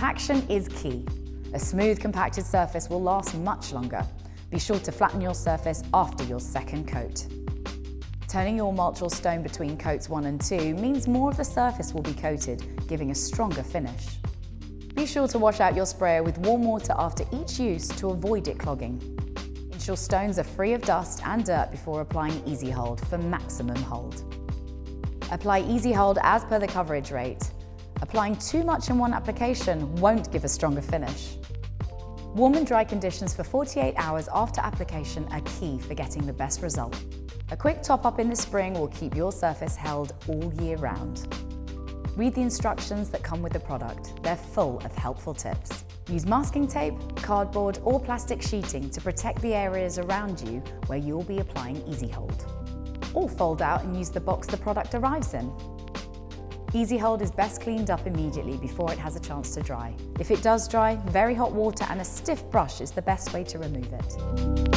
Compaction is key. A smooth, compacted surface will last much longer. Be sure to flatten your surface after your second coat. Turning your mulch or stone between coats 1 and 2 means more of the surface will be coated, giving a stronger finish. Be sure to wash out your sprayer with warm water after each use to avoid it clogging. Ensure stones are free of dust and dirt before applying Easihold for maximum hold. Apply Easihold as per the coverage rate. Applying too much in one application won't give a stronger finish. Warm and dry conditions for 48 hours after application are key for getting the best result. A quick top-up in the spring will keep your surface held all year round. Read the instructions that come with the product. They're full of helpful tips. Use masking tape, cardboard or plastic sheeting to protect the areas around you where you'll be applying Easihold. Or fold out and use the box the product arrives in. Easihold is best cleaned up immediately before it has a chance to dry. If it does dry, very hot water and a stiff brush is the best way to remove it.